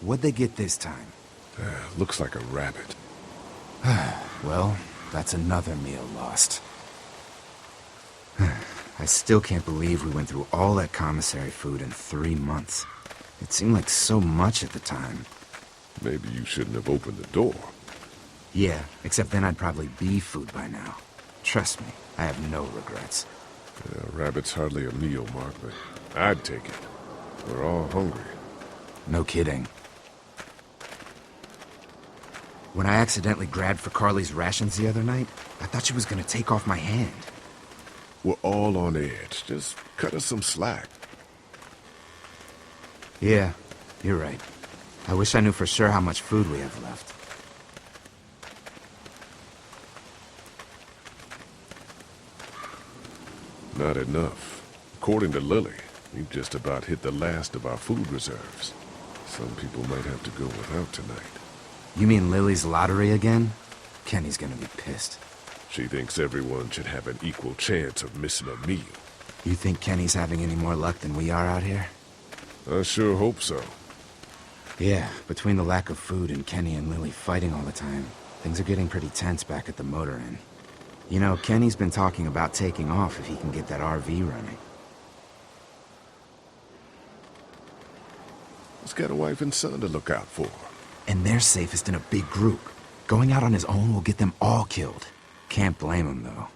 What'd they get this time? Looks like a rabbit. Well, that's another meal lost. I still can't believe we went through all that commissary food in 3 months. It seemed like so much at the time. Maybe you shouldn't have opened the door. Yeah, except then I'd probably be food by now. Trust me, I have no regrets. Rabbit's hardly a meal, Mark, but I'd take it. We're all hungry. No kidding. When I accidentally grabbed for Carly's rations the other night, I thought she was gonna take off my hand. We're all on edge. Just cut us some slack. Yeah, you're right. I wish I knew for sure how much food we have left. Not enough. According to Lily, we've just about hit the last of our food reserves. Some people might have to go without tonight. You mean Lily's lottery again? Kenny's gonna be pissed. She thinks everyone should have an equal chance of missing a meal. You think Kenny's having any more luck than we are out here? I sure hope so. Yeah, between the lack of food and Kenny and Lily fighting all the time, things are getting pretty tense back at the motor inn. You know, Kenny's been talking about taking off if he can get that RV running. He's got a wife and son to look out for. And they're safest in a big group. Going out on his own will get them all killed. Can't blame him, though.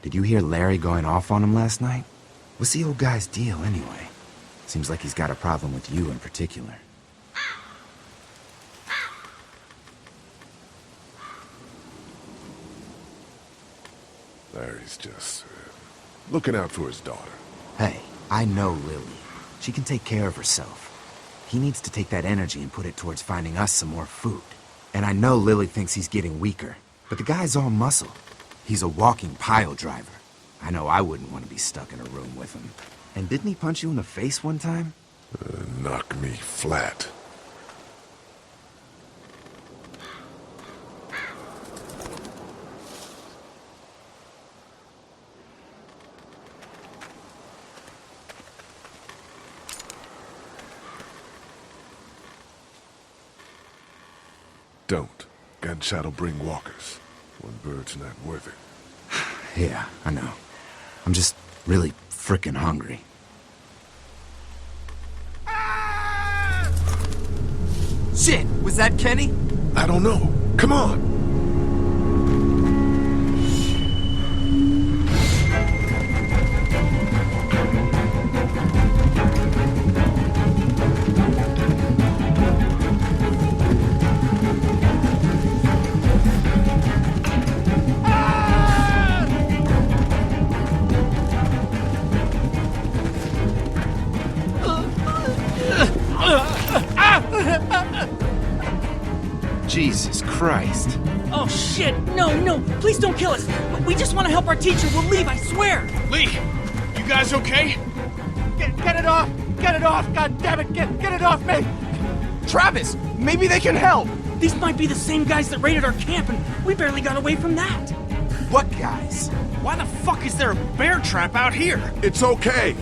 Did you hear Larry going off on him last night? What's the old guy's deal, anyway? Seems like he's got a problem with you in particular. Larry's just looking out for his daughter. Hey, I know Lily. She can take care of herself. He needs to take that energy and put it towards finding us some more food. And I know Lily thinks he's getting weaker, but the guy's all muscle. He's a walking pile driver. I know I wouldn't want to be stuck in a room with him. And didn't he punch you in the face one time? Knock me flat. Don't. Gunshot'll bring walkers. One bird's not worth it. Yeah, I know. I'm just really frickin' hungry. Shit! Was that Kenny? I don't know. Come on! Jesus Christ. Oh, shit! No! Please don't kill us! We just want to help our teacher. We'll leave, I swear! Lee! You guys okay? Get it off! Get it off! God damn it! Get it off me! Travis! Maybe they can help! These might be the same guys that raided our camp, and we barely got away from that! What guys? Why the fuck is there a bear trap out here? It's okay.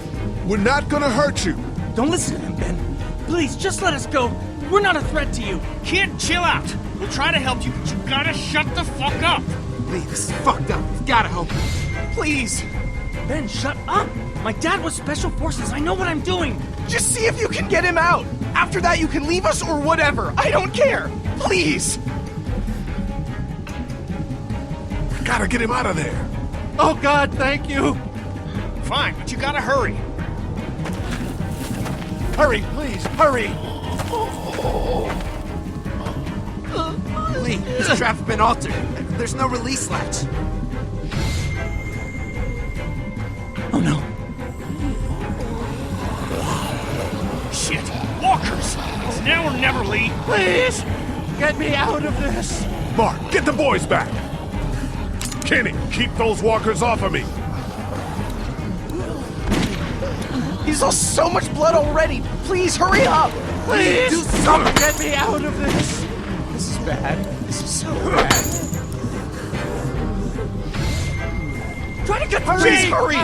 We're not gonna hurt you. Don't listen to them, Ben. Please, just let us go. We're not a threat to you. Kid, chill out. We'll try to help you, but you gotta shut the fuck up. Lee, this is fucked up. We've gotta help him. Please! Ben, shut up! My dad was Special Forces. I know what I'm doing. Just see if you can get him out! After that, you can leave us or whatever. I don't care! Please! We gotta get him out of there. Oh God, thank you! Fine, but you gotta hurry. Hurry, please, hurry! Lee, this trap's been altered. There's no release latch. Oh no. Shit. Walkers! It's now or never, Lee. Please! Get me out of this! Mark, get the boys back. Kenny, keep those walkers off of me. He's lost so much blood already! Please, hurry up! Please! Do something! Get me out of this! This is bad. This is so bad. Try to get Please, hurry!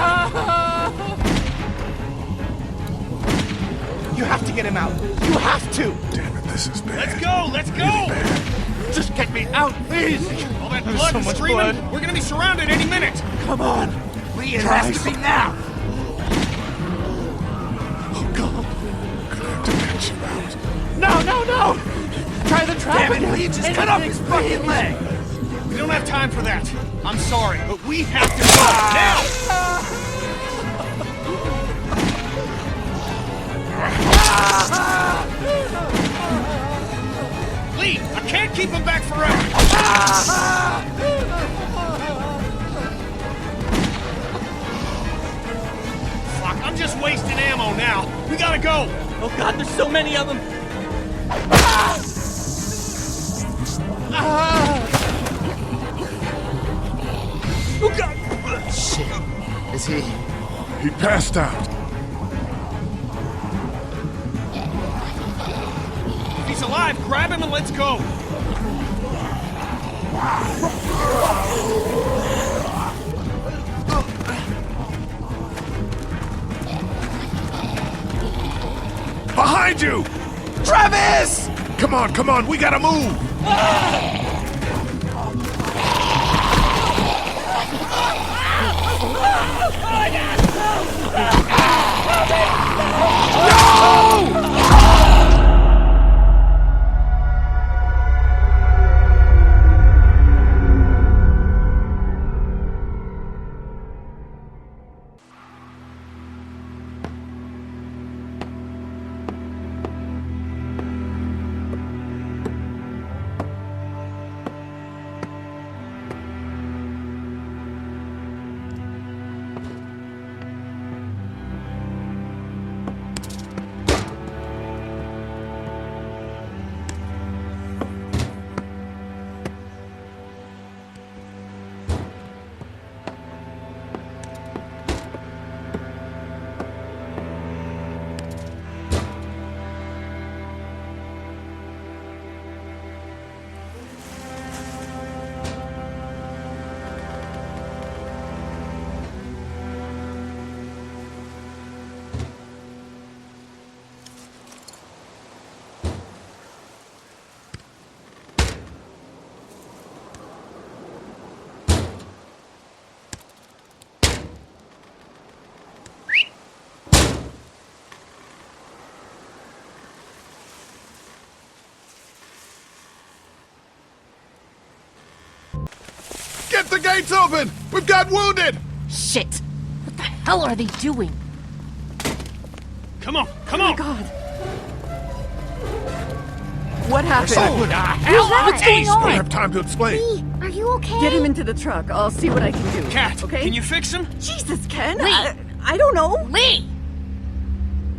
You have to get him out. You have to! Damn it, This is bad. Let's go! Let's go! Just get me out, please! All that There's blood so and much screaming. blood. We're gonna be surrounded any minute. Come on! Lee, it has to be now! Oh, God. Gonna have to get you out. No! Try the trap Damn it, again. Lee, just cut off his fucking leg! We don't have time for that. I'm sorry, but we have to go now! Lee, I can't keep him back forever. Fuck, I'm just wasting ammo now. We gotta go. Oh God, there's so many of them. Oh God. Shit. Is he... He passed out. If he's alive, grab him and let's go. Behind you! Travis! Come on, we gotta move! Get the gates open! We've got wounded! Shit! What the hell are they doing? Come on. Oh my God. What happened? What's going I don't on? have time to explain. Lee, are you okay? Get him into the truck. I'll see what I can do. Cat, okay? can you fix him? Jesus, Ken. Lee. I don't know. Lee!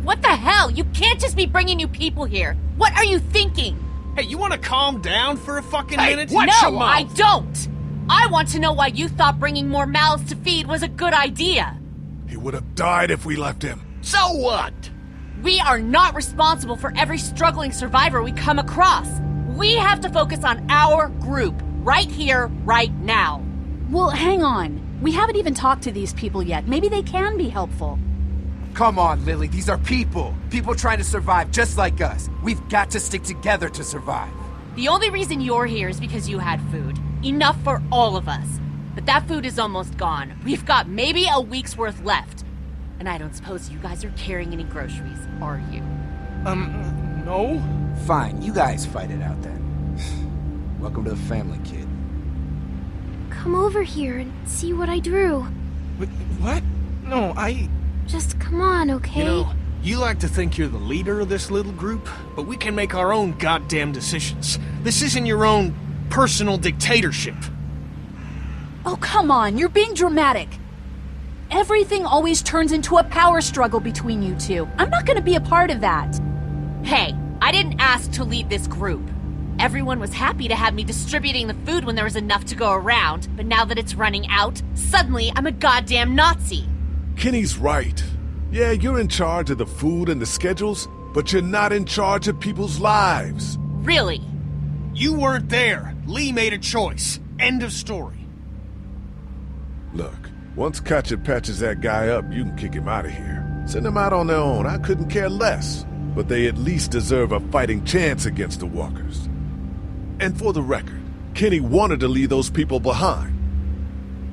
What the hell? You can't just be bringing new people here. What are you thinking? Hey, you want to calm down for a fucking Hey, minute? what? No, I don't! I want to know why you thought bringing more mouths to feed was a good idea. He would have died if we left him. So what? We are not responsible for every struggling survivor we come across. We have to focus on our group, right here, right now. Well, hang on. We haven't even talked to these people yet. Maybe they can be helpful. Come on, Lily, these are people. People trying to survive just like us. We've got to stick together to survive. The only reason you're here is because you had food. Enough for all of us. But that food is almost gone. We've got maybe a week's worth left. And I don't suppose you guys are carrying any groceries, are you? No. Fine, you guys fight it out then. Welcome to the family, kid. Come over here and see what I drew. What? No, Just come on, okay? You know, you like to think you're the leader of this little group, but we can make our own goddamn decisions. This isn't your own personal dictatorship. Oh, come on. You're being dramatic. Everything always turns into a power struggle between you two. I'm not going to be a part of that. Hey, I didn't ask to lead this group. Everyone was happy to have me distributing the food when there was enough to go around, but now that it's running out, suddenly I'm a goddamn Nazi. Kenny's right. Yeah, you're in charge of the food and the schedules, but you're not in charge of people's lives. Really? You weren't there. Lee made a choice. End of story. Look, once Katja patches that guy up, you can kick him out of here. Send him out on their own. I couldn't care less. but they at least deserve a fighting chance against the walkers. And for the record, Kenny wanted to leave those people behind.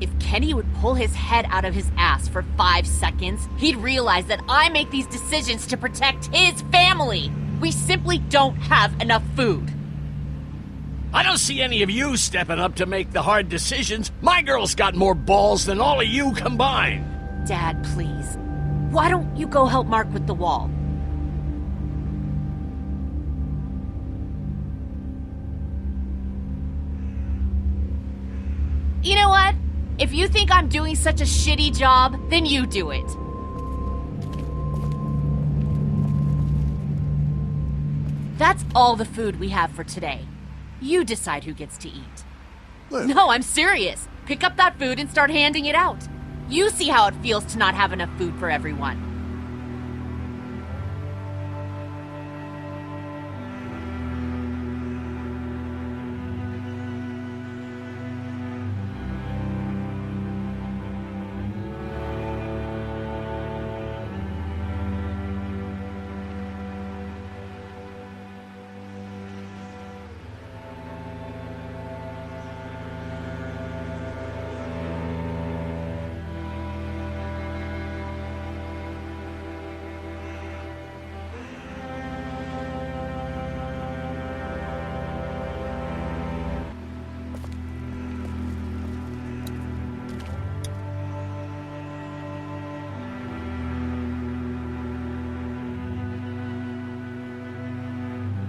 If Kenny would pull his head out of his ass for 5 seconds, he'd realize that I make these decisions to protect his family. We simply don't have enough food. I don't see any of you stepping up to make the hard decisions. My girl's got more balls than all of you combined. Dad, please. Why don't you go help Mark with the wall? You know what? If you think I'm doing such a shitty job, then you do it. That's all the food we have for today. You decide who gets to eat. No, I'm serious. Pick up that food and start handing it out. You see how it feels to not have enough food for everyone.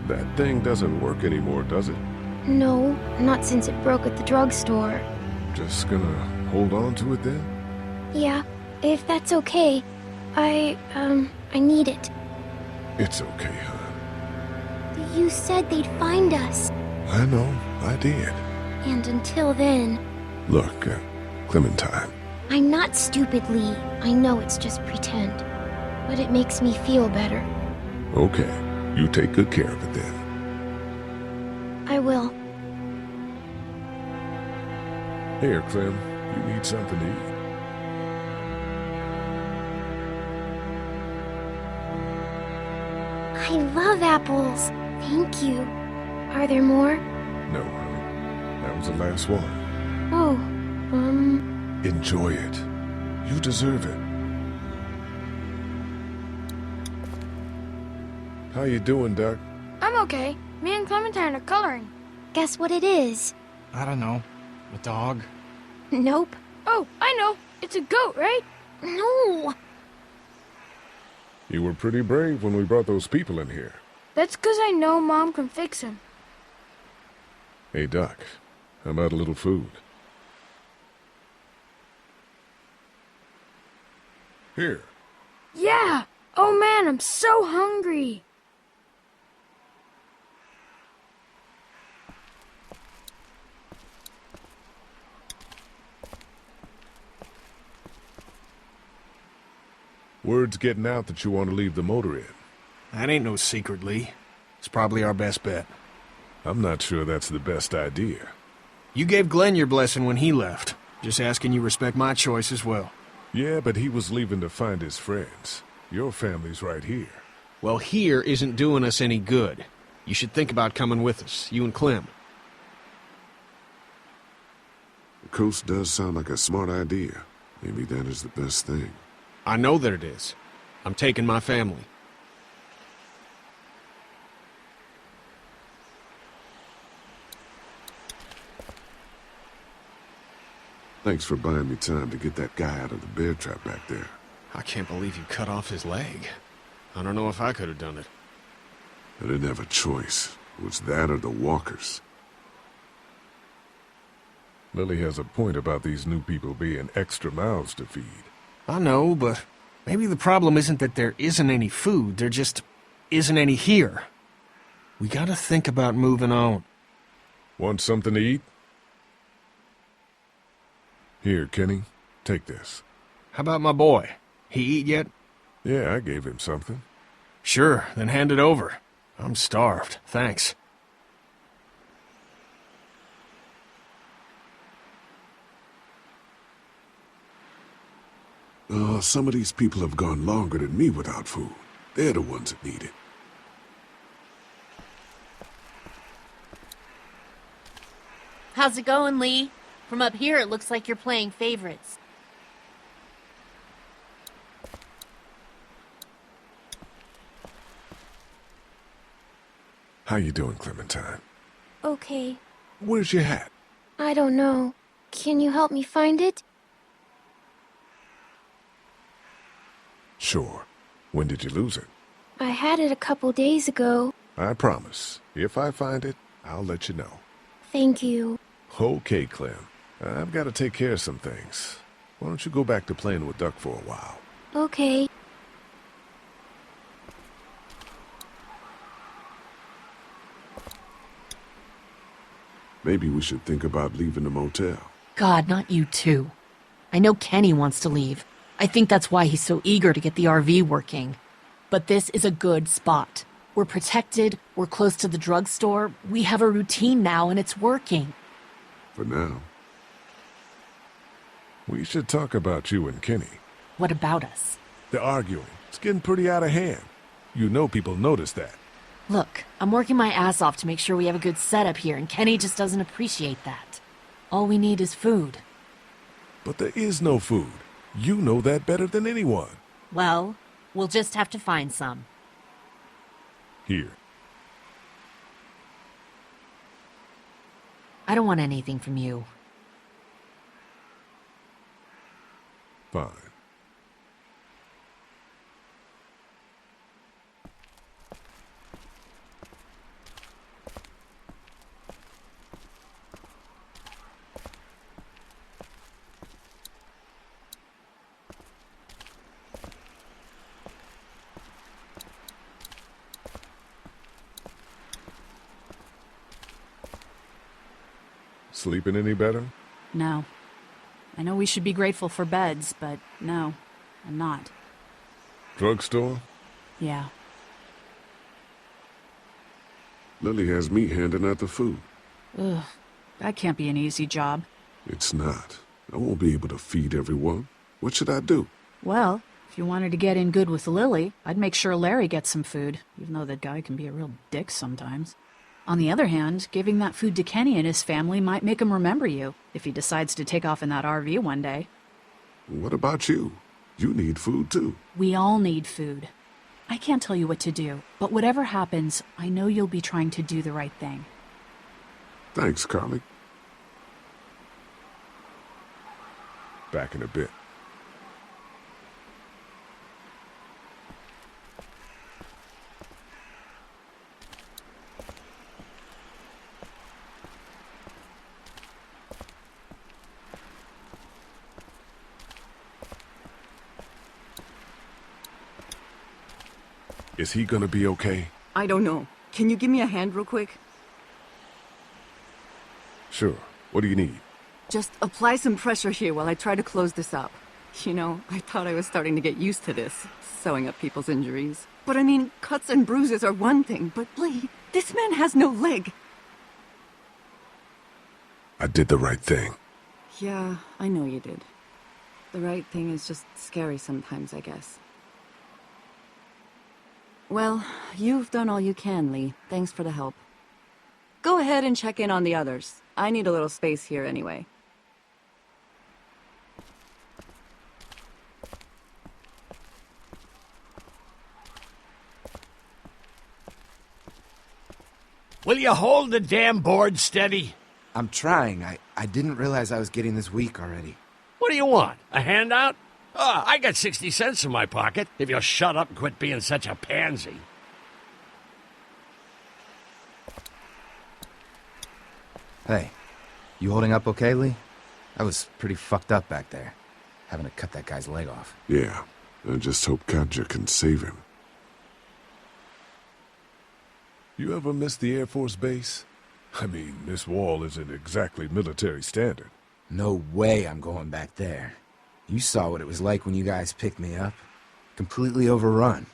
That thing doesn't work anymore, does it? No, not since it broke at the drugstore. Just gonna hold on to it then? Yeah, if that's okay. I need it. It's okay, hon. You said they'd find us. I know, I did. And until then... Look, Clementine. I'm not stupid, Lee. I know it's just pretend. But it makes me feel better. Okay, you take good care of it then. I will. Here, Clem, you need something to eat. I love apples. Thank you. Are there more? No, honey. That was the last one. Oh, Enjoy it. You deserve it. How you doing, Duck? I'm okay. Me and Clementine are coloring. Guess what it is? I don't know. A dog? Nope. Oh, I know. It's a goat, right? No. You were pretty brave when we brought those people in here. That's 'cause I know Mom can fix him. Hey, Duck, how about a little food? Here. Yeah! Oh man, I'm so hungry. Word's getting out that you want to leave the motor in. That ain't no secret, Lee. It's probably our best bet. I'm not sure that's the best idea. You gave Glenn your blessing when he left. Just asking you respect my choice as well. Yeah, but he was leaving to find his friends. Your family's right here. Well, here isn't doing us any good. You should think about coming with us, you and Clem. The coast does sound like a smart idea. Maybe that is the best thing. I know that it is. I'm taking my family. Thanks for buying me time to get that guy out of the bear trap back there. I can't believe you cut off his leg. I don't know if I could have done it. I didn't have a choice. It was that or the walkers. Lily has a point about these new people being extra mouths to feed. I know, but maybe the problem isn't that there isn't any food. There just isn't any here. We gotta think about moving on. Want something to eat? Here, Kenny, take this. How about my boy? He eat yet? Yeah, I gave him something. Sure, then hand it over. I'm starved, thanks. Some of these people have gone longer than me without food. They're the ones that need it. How's it going, Lee? From up here, it looks like you're playing favorites. How you doing, Clementine? Okay. Where's your hat? I don't know. Can you help me find it? Sure. When did you lose it? I had it a couple days ago. I promise. If I find it, I'll let you know. Thank you. Okay, Clem. I've got to take care of some things. Why don't you go back to playing with Duck for a while? Okay. Maybe we should think about leaving the motel. God, not you too. I know Kenny wants to leave. I think that's why he's so eager to get the RV working. But this is a good spot. We're protected, we're close to the drugstore, we have a routine now and it's working. For now. We should talk about you and Kenny. What about us? They're arguing. It's getting pretty out of hand. You know people notice that. Look, I'm working my ass off to make sure we have a good setup here, and Kenny just doesn't appreciate that. All we need is food. But there is no food. You know that better than anyone. Well, we'll just have to find some. Here. I don't want anything from you. Fine. Sleeping any better? No. I know we should be grateful for beds, but no, I'm not. Drugstore? Yeah. Lily has me handing out the food. Ugh, that can't be an easy job. It's not. I won't be able to feed everyone. What should I do? Well, if you wanted to get in good with Lily, I'd make sure Larry gets some food, even though that guy can be a real dick sometimes. On the other hand, giving that food to Kenny and his family might make him remember you, if he decides to take off in that RV one day. What about you? You need food too. We all need food. I can't tell you what to do, but whatever happens, I know you'll be trying to do the right thing. Thanks, Carly. Back in a bit. Is he gonna be okay? I don't know. Can you give me a hand real quick? Sure. What do you need? Just apply some pressure here while I try to close this up. You know, I thought I was starting to get used to this, sewing up people's injuries. But I mean, cuts and bruises are one thing, but Lee, this man has no leg. I did the right thing. Yeah, I know you did. The right thing is just scary sometimes, I guess. Well, you've done all you can, Lee. Thanks for the help. Go ahead and check in on the others. I need a little space here anyway. Will you hold the damn board steady? I'm trying. I didn't realize I was getting this weak already. What do you want? A handout? Oh, I got 60 cents in my pocket, if you'll shut up and quit being such a pansy. Hey, you holding up okay, Lee? I was pretty fucked up back there, having to cut that guy's leg off. Yeah, I just hope Katja can save him. You ever miss the Air Force Base? I mean, this wall isn't exactly military standard. No way I'm going back there. You saw what it was like when you guys picked me up. Completely overrun.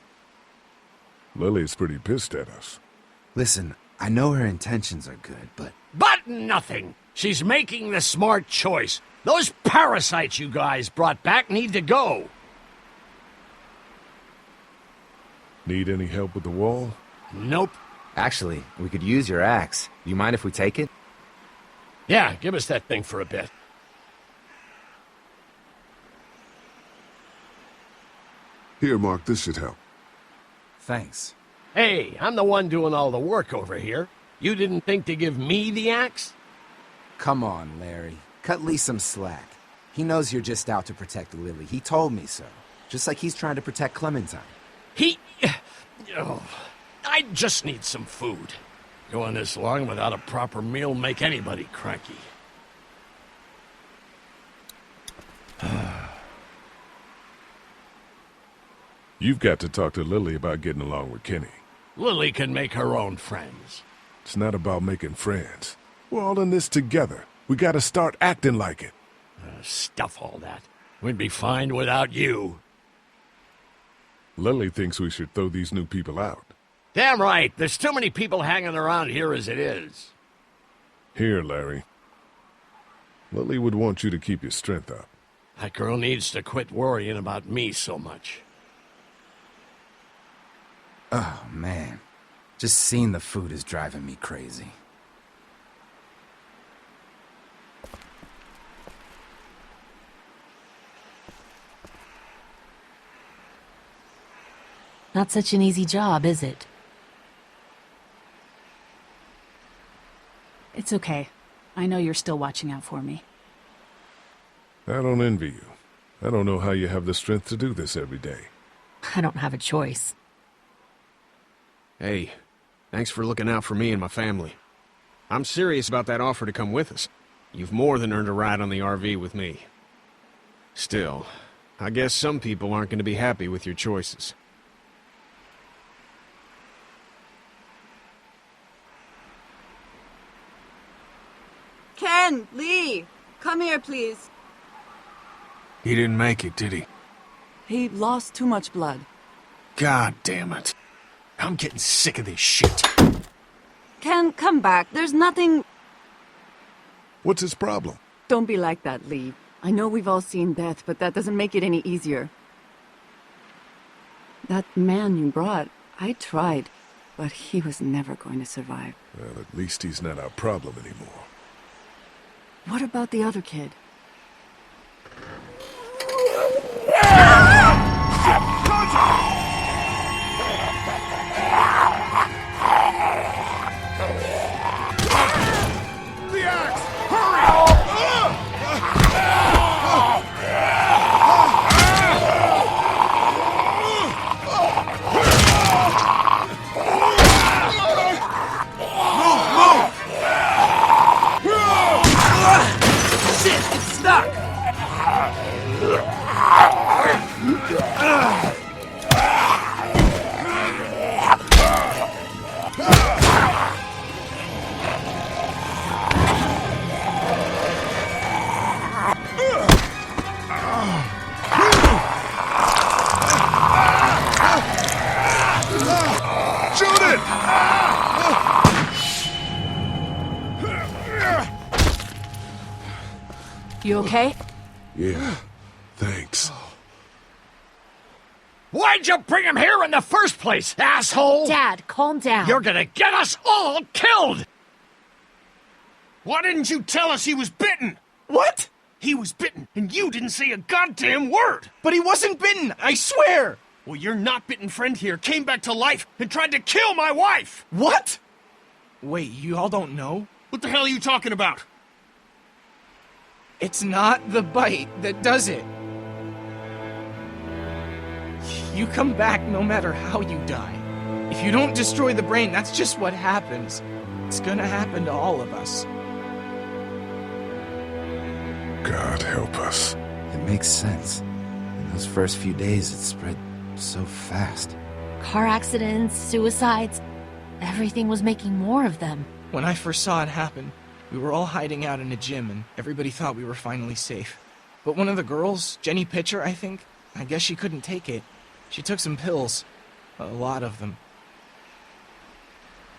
Lily's pretty pissed at us. Listen, I know her intentions are good, but... But nothing! She's making the smart choice. Those parasites you guys brought back need to go. Need any help with the wall? Nope. Actually, we could use your axe. Do you mind if we take it? Yeah, give us that thing for a bit. Here, Mark, this should help. Thanks. Hey, I'm the one doing all the work over here. You didn't think to give me the axe? Come on, Larry. Cut Lee some slack. He knows you're just out to protect Lily. He told me so. Just like he's trying to protect Clementine. Oh, I just need some food. Going this long without a proper meal make anybody cranky. You've got to talk to Lily about getting along with Kenny. Lily can make her own friends. It's not about making friends. We're all in this together. We gotta start acting like it. Stuff all that. We'd be fine without you. Lily thinks we should throw these new people out. Damn right. There's too many people hanging around here as it is. Here, Larry. Lily would want you to keep your strength up. That girl needs to quit worrying about me so much. Oh, man. Just seeing the food is driving me crazy. Not such an easy job, is it? It's okay. I know you're still watching out for me. I don't envy you. I don't know how you have the strength to do this every day. I don't have a choice. Hey, thanks for looking out for me and my family. I'm serious about that offer to come with us. You've more than earned a ride on the RV with me. Still, I guess some people aren't going to be happy with your choices. Ken, Lee, come here, please. He didn't make it, did he? He lost too much blood. God damn it. I'm getting sick of this shit. Ken, come back. There's nothing... What's his problem? Don't be like that, Lee. I know we've all seen death, but that doesn't make it any easier. That man you brought, I tried, but he was never going to survive. Well, at least he's not our problem anymore. What about the other kid? The axe! Hurry! Shit, it's stuck! Shoot it! You okay? Yeah, thanks. Why'd you bring him here in the first place, asshole? Dad, calm down. You're gonna get us all killed! Why didn't you tell us he was bitten? What? He was bitten, and you didn't say a goddamn word! But he wasn't bitten, I swear! Well, your not-bitten friend here came back to life and tried to kill my wife! What? Wait, you all don't know? What the hell are you talking about? It's not the bite that does it. You come back no matter how you die. If you don't destroy the brain, that's just what happens. It's gonna happen to all of us. God help us. It makes sense. In those first few days, it spread so fast. Car accidents, suicides, everything was making more of them. When I first saw it happen, we were all hiding out in a gym and everybody thought we were finally safe. But one of the girls, Jenny Pitcher, I guess she couldn't take it. She took some pills. A lot of them.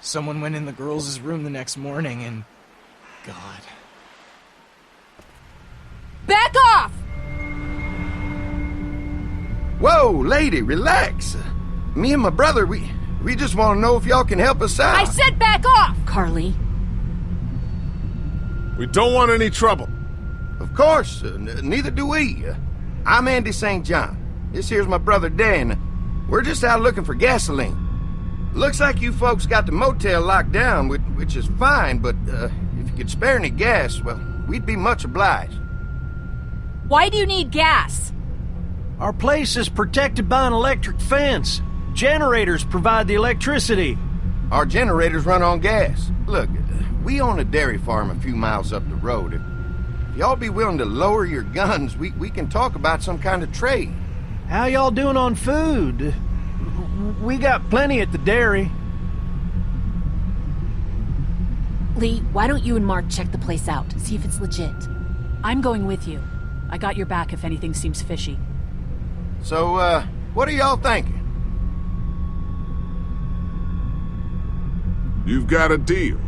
Someone went in the girls' room the next morning and... God. Back off! Whoa, lady, relax. Me and my brother, we just want to know if y'all can help us out. I said back off! Carly. We don't want any trouble. Of course, neither do we. I'm Andy St. John. This here's my brother Dan. We're just out looking for gasoline. Looks like you folks got the motel locked down, which is fine, but if you could spare any gas, well, we'd be much obliged. Why do you need gas? Our place is protected by an electric fence. Generators provide the electricity. Our generators run on gas. Look, we own a dairy farm a few miles up the road. If y'all be willing to lower your guns, we can talk about some kind of trade. How y'all doing on food? We got plenty at the dairy. Lee, why don't you and Mark check the place out, see if it's legit? I'm going with you. I got your back if anything seems fishy. So, what are y'all thinking? You've got a deal.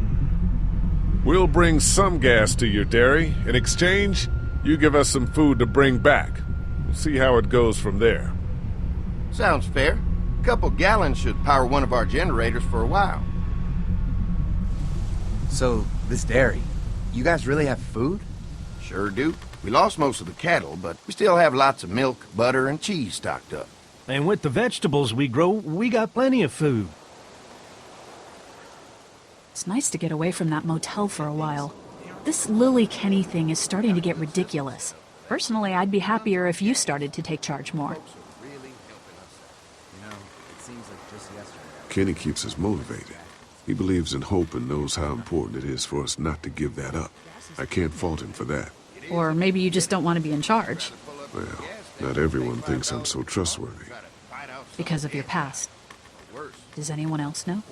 We'll bring some gas to your dairy. In exchange, you give us some food to bring back. We'll see how it goes from there. Sounds fair. A couple gallons should power one of our generators for a while. So, this dairy, you guys really have food? Sure do. We lost most of the cattle, but we still have lots of milk, butter, and cheese stocked up. And with the vegetables we grow, we got plenty of food. It's nice to get away from that motel for a while. This Lily Kenny thing is starting to get ridiculous. Personally, I'd be happier if you started to take charge more. Kenny keeps us motivated. He believes in hope and knows how important it is for us not to give that up. I can't fault him for that. Or maybe you just don't want to be in charge. Well, not everyone thinks I'm so trustworthy. Because of your past. Does anyone else know?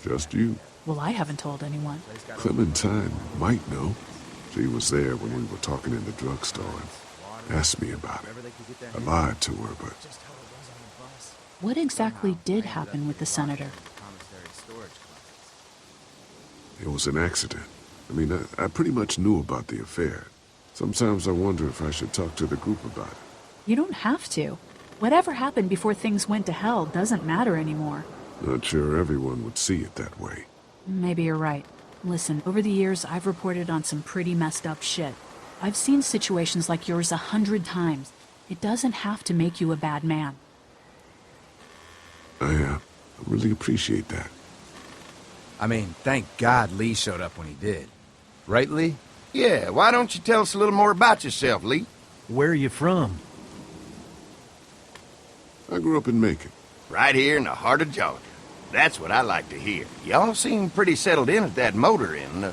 Just you. Well, I haven't told anyone. Clementine might know. She was there when we were talking in the drugstore and asked me about it. I lied to her, but... What exactly did happen with the senator? It was an accident. I mean, I pretty much knew about the affair. Sometimes I wonder if I should talk to the group about it. You don't have to. Whatever happened before things went to hell doesn't matter anymore. Not sure everyone would see it that way. Maybe you're right. Listen, over the years, I've reported on some pretty messed up shit. I've seen situations like yours 100 times. It doesn't have to make you a bad man. I really appreciate that. I mean, thank God Lee showed up when he did. Right, Lee? Yeah, why don't you tell us a little more about yourself, Lee? Where are you from? I grew up in Macon. Right here in the heart of Georgia. That's what I like to hear. Y'all seem pretty settled in at that motor inn.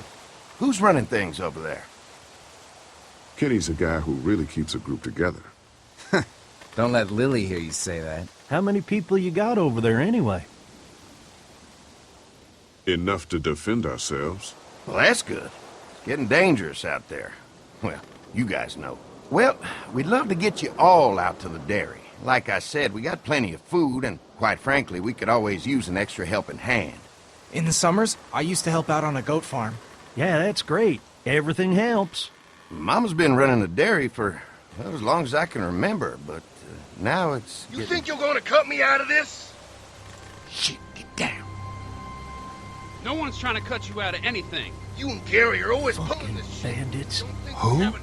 Who's running things over there? Kenny's a guy who really keeps a group together. Don't let Lily hear you say that. How many people you got over there anyway? Enough to defend ourselves. Well, that's good. It's getting dangerous out there. Well, you guys know. Well, we'd love to get you all out to the dairy. Like I said, we got plenty of food, and quite frankly, we could always use an extra helping hand. In the summers, I used to help out on a goat farm. Yeah, that's great. Everything helps. Mama's been running a dairy for, well, as long as I can remember, but now it's You think you're gonna cut me out of this? Shit, get down. No one's trying to cut you out of anything. You and Gary are always pulling this shit. Bandits. Who?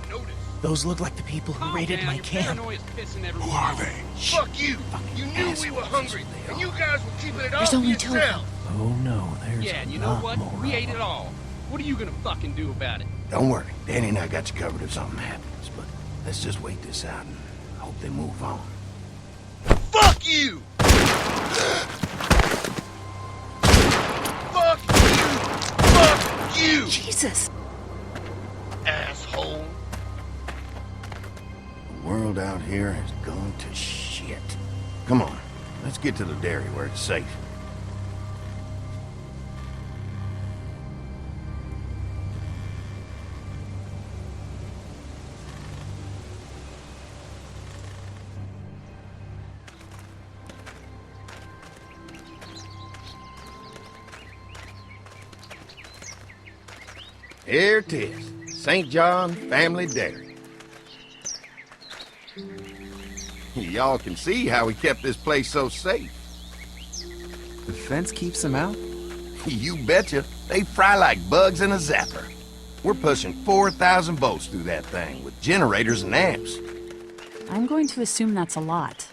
Those look like the people who raided my camp. Who are they? Fuck you! You knew we were hungry, and you guys were keeping it all There's for only two of them. yourselves. Oh no, there's Yeah, and you a know lot what? more We of ate it them. all. What are you gonna fucking do about it? Don't worry, Danny and I got you covered if something happens, but let's just wait this out and hope they move on. Fuck you! Fuck you! Fuck you! Jesus! Asshole! The world out here has gone to shit. Come on, let's get to the dairy where it's safe. Here it is, St. John Family Dairy. Y'all can see how we kept this place so safe. The fence keeps him out? You betcha. They fry like bugs in a zapper. We're pushing 4,000 volts through that thing with generators and amps. I'm going to assume that's a lot.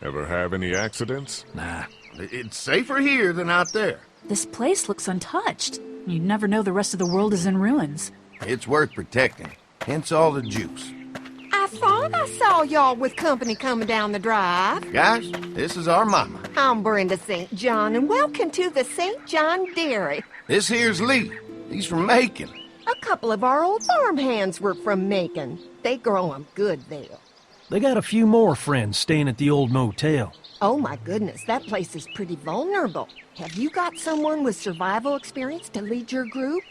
Ever have any accidents? Nah, it's safer here than out there. This place looks untouched. You'd never know the rest of the world is in ruins. It's worth protecting, hence all the juice. I thought I saw y'all with company coming down the drive. Guys, this is our mama. I'm Brenda St. John, and welcome to the St. John Dairy. This here's Lee. He's from Macon. A couple of our old farm hands were from Macon. They grow 'em good there. They got a few more friends staying at the old motel. Oh my goodness, that place is pretty vulnerable. Have you got someone with survival experience to lead your group?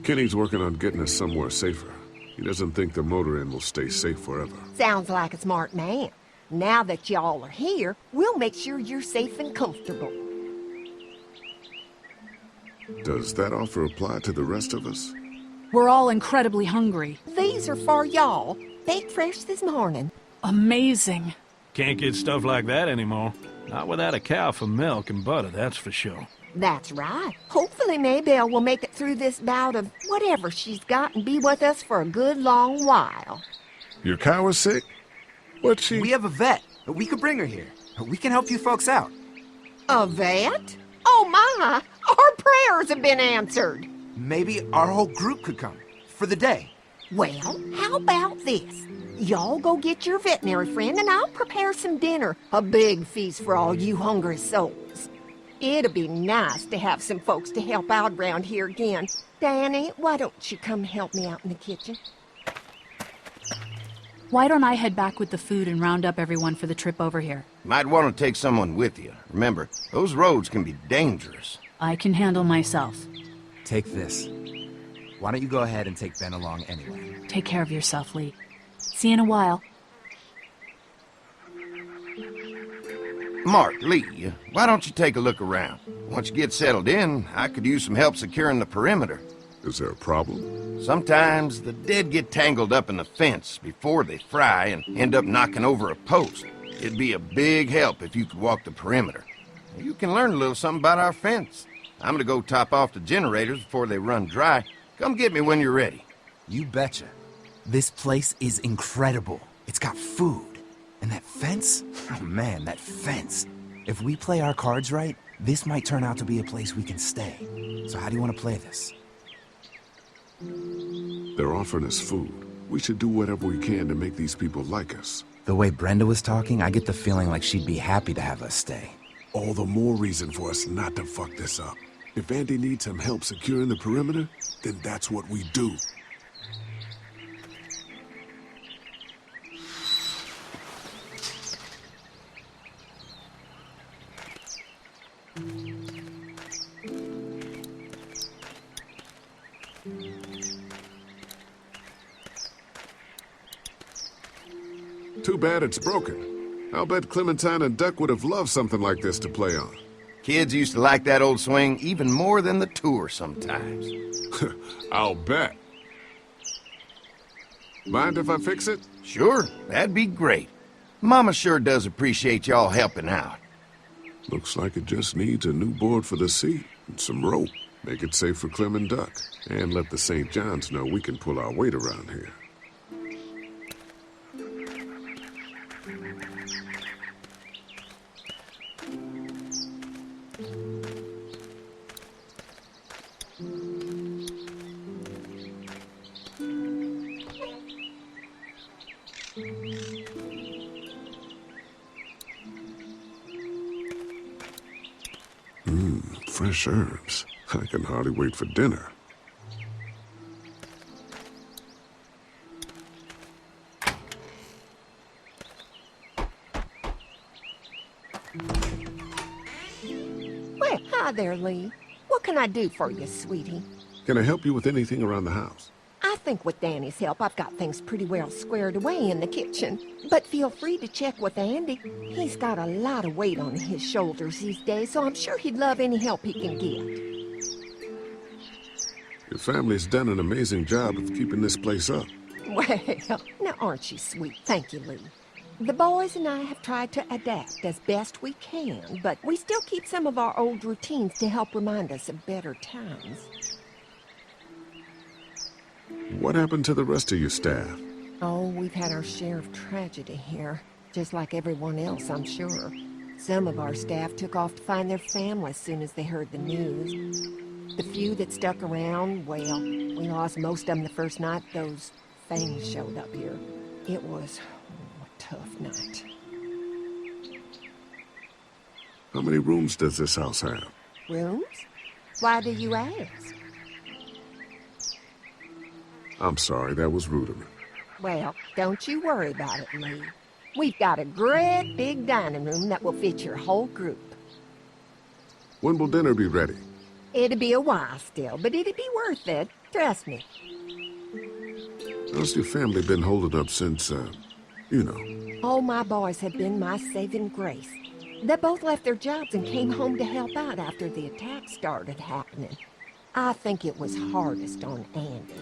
Kenny's working on getting us somewhere safer. He doesn't think the motor inn will stay safe forever. Sounds like a smart man. Now that y'all are here, we'll make sure you're safe and comfortable. Does that offer apply to the rest of us? We're all incredibly hungry. These are for y'all. Baked fresh this morning. Amazing. Can't get stuff like that anymore. Not without a cow for milk and butter, that's for sure. That's right. Hopefully Maybelle will make it through this bout of whatever she's got and be with us for a good long while. Your cow is sick? What's she... We have a vet. We could bring her here. We can help you folks out. A vet? Oh my! Our prayers have been answered. Maybe our whole group could come. For the day. Well, how about this? Y'all go get your veterinary friend and I'll prepare some dinner. A big feast for all you hungry souls. It'd be nice to have some folks to help out around here again. Danny, why don't you come help me out in the kitchen? Why don't I head back with the food and round up everyone for the trip over here? Might want to take someone with you. Remember, those roads can be dangerous. I can handle myself. Take this. Why don't you go ahead and take Ben along anyway? Take care of yourself, Lee. See you in a while. Mark, Lee, why don't you take a look around? Once you get settled in, I could use some help securing the perimeter. Is there a problem? Sometimes the dead get tangled up in the fence before they fry and end up knocking over a post. It'd be a big help if you could walk the perimeter. You can learn a little something about our fence. I'm gonna go top off the generators before they run dry. Come get me when you're ready. You betcha. This place is incredible. It's got food. And that fence? Oh man, that fence. If we play our cards right, this might turn out to be a place we can stay. So how do you want to play this? They're offering us food. We should do whatever we can to make these people like us. The way Brenda was talking, I get the feeling like she'd be happy to have us stay. All the more reason for us not to fuck this up. If Andy needs some help securing the perimeter, then that's what we do. Too bad it's broken. I'll bet Clementine and Duck would have loved something like this to play on. Kids used to like that old swing even more than the tour sometimes. I'll bet. Mind if I fix it? Sure, that'd be great. Mama sure does appreciate y'all helping out. Looks like it just needs a new board for the seat and some rope. Make it safe for Clem and Duck. And let the St. John's know we can pull our weight around here. Fresh herbs. I can hardly wait for dinner. Well, hi there, Lee. What can I do for you, sweetie? Can I help you with anything around the house? I think with Danny's help, I've got things pretty well squared away in the kitchen. But feel free to check with Andy. He's got a lot of weight on his shoulders these days, so I'm sure he'd love any help he can get. Your family's done an amazing job of keeping this place up. Well, now aren't you sweet? Thank you, Lee. The boys and I have tried to adapt as best we can, but we still keep some of our old routines to help remind us of better times. What happened to the rest of your staff? Oh, we've had our share of tragedy here, just like everyone else, I'm sure. Some of our staff took off to find their families as soon as they heard the news. The few that stuck around, well, we lost most of them the first night those things showed up here. It was a tough night. How many rooms does this house have? Rooms? Why do you ask? I'm sorry, that was rude of me. Well, don't you worry about it, Lee. We've got a great big dining room that will fit your whole group. When will dinner be ready? It'll be a while still, but it'll be worth it. Trust me. How's your family been holding up since, you know? All my boys have been my saving grace. They both left their jobs and came home to help out after the attack started happening. I think it was hardest on Andy.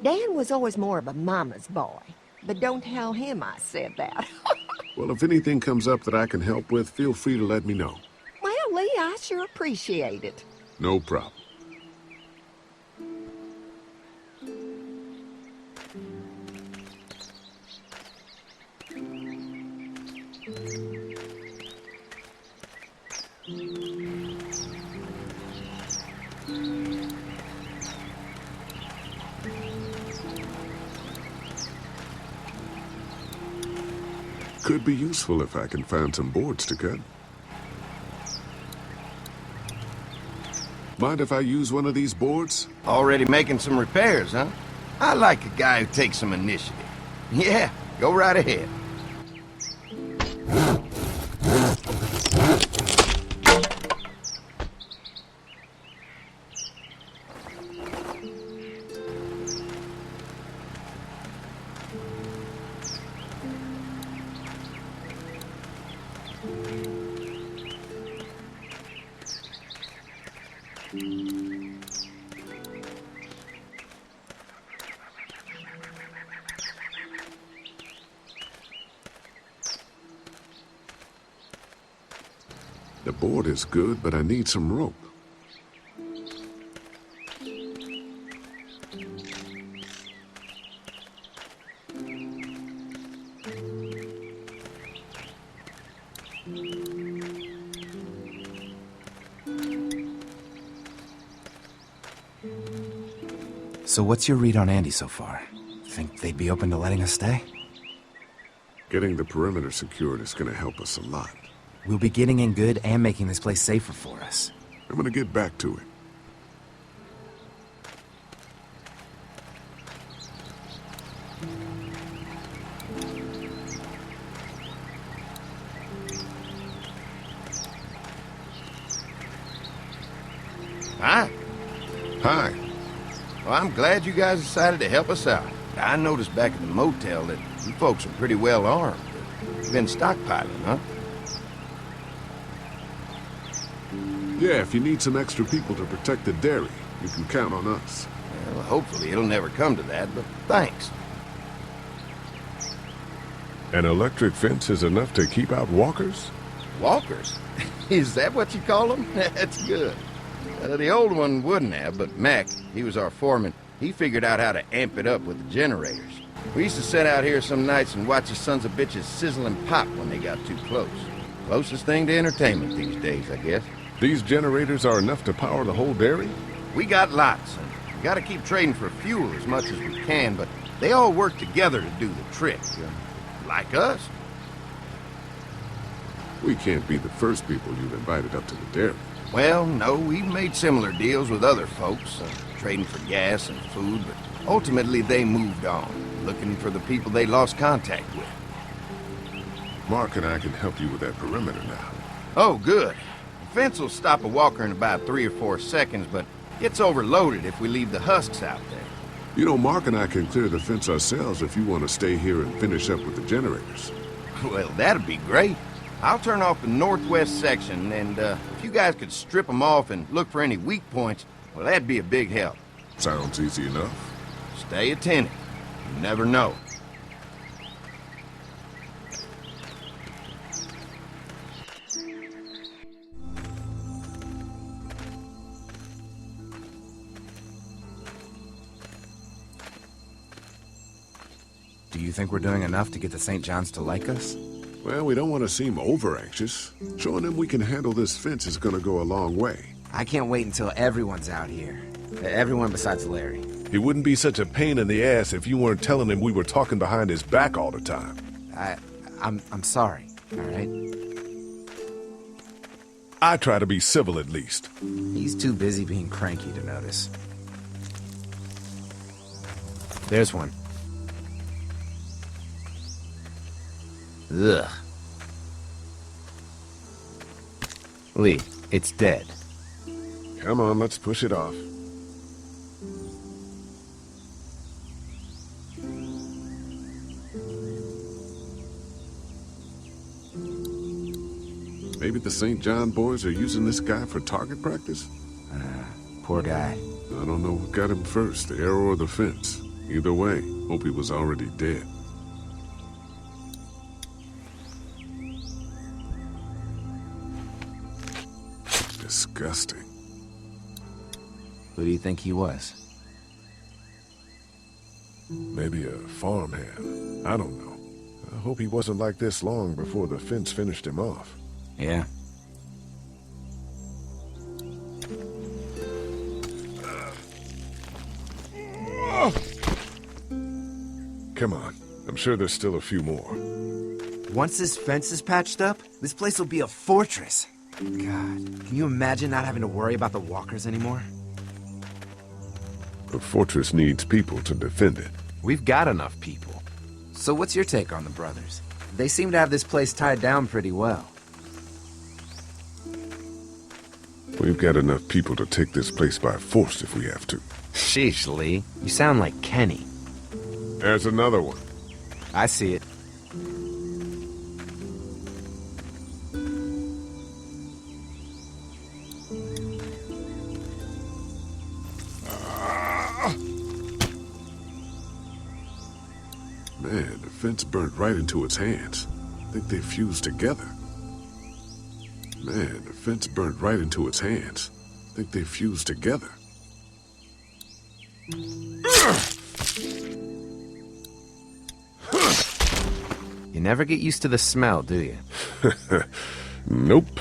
Dan was always more of a mama's boy, but don't tell him I said that. Well, if anything comes up that I can help with, feel free to let me know. Well, Lee, I sure appreciate it. No problem. Could be useful if I can find some boards to cut. Mind if I use one of these boards? Already making some repairs, huh? I like a guy who takes some initiative. Yeah, go right ahead. The board is good, but I need some rope. So what's your read on Andy so far? Think they'd be open to letting us stay? Getting the perimeter secured is going to help us a lot. We'll be getting in good and making this place safer for us. I'm going to get back to it. Hi. Hi. Well, I'm glad you guys decided to help us out. I noticed back at the motel that you folks are pretty well armed. You've been stockpiling, huh? Yeah, if you need some extra people to protect the dairy, you can count on us. Well, hopefully it'll never come to that, but thanks. An electric fence is enough to keep out walkers? Walkers? Is that what you call them? That's good. The old one wouldn't have, but Mac, he was our foreman, he figured out how to amp it up with the generators. We used to sit out here some nights and watch the sons of bitches sizzle and pop when they got too close. Closest thing to entertainment these days, I guess. These generators are enough to power the whole dairy? We got lots, and we gotta keep trading for fuel as much as we can, but they all work together to do the trick. Like us. We can't be the first people you've invited up to the dairy. Well, no, we've made similar deals with other folks, trading for gas and food, but ultimately they moved on, looking for the people they lost contact with. Mark and I can help you with that perimeter now. Oh, good. The fence will stop a walker in about 3 or 4 seconds, but gets overloaded if we leave the husks out there. You know, Mark and I can clear the fence ourselves if you want to stay here and finish up with the generators. Well, that'd be great. I'll turn off the northwest section, and if you guys could strip them off and look for any weak points, well, that'd be a big help. Sounds easy enough. Stay attentive. You never know. Do you think we're doing enough to get the St. John's to like us? Well, we don't want to seem over-anxious. Showing them we can handle this fence is gonna go a long way. I can't wait until everyone's out here. Everyone besides Larry. He wouldn't be such a pain in the ass if you weren't telling him we were talking behind his back all the time. I'm sorry, all right? I try to be civil at least. He's too busy being cranky to notice. There's one. Ugh. Lee, it's dead. Come on, let's push it off. Maybe the St. John boys are using this guy for target practice? Poor guy. I don't know what got him first, the arrow or the fence. Either way, hope he was already dead. Disgusting. Who do you think he was? Maybe a farmhand. I don't know. I hope he wasn't like this long before the fence finished him off. Yeah. Come on. I'm sure there's still a few more. Once this fence is patched up, this place will be a fortress. God, can you imagine not having to worry about the walkers anymore? A fortress needs people to defend it. We've got enough people. So what's your take on the brothers? They seem to have this place tied down pretty well. We've got enough people to take this place by force if we have to. Sheesh, Lee. You sound like Kenny. There's another one. I see it. Man, the fence burnt right into its hands. I think they fused together. Man, the fence burnt right into its hands. I think they fused together. You never get used to the smell, do you? Nope.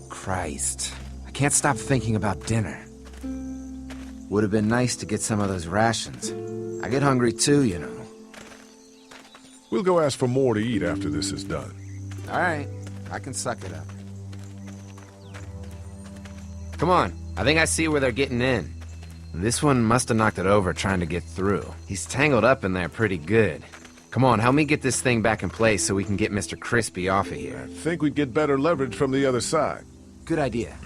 Christ. I can't stop thinking about dinner. Would have been nice to get some of those rations. I get hungry too, you know. We'll go ask for more to eat after this is done. All right. I can suck it up. Come on. I think I see where they're getting in. This one must have knocked it over trying to get through. He's tangled up in there pretty good. Come on, help me get this thing back in place so we can get Mr. Crispy off of here. I think we'd get better leverage from the other side. Good idea.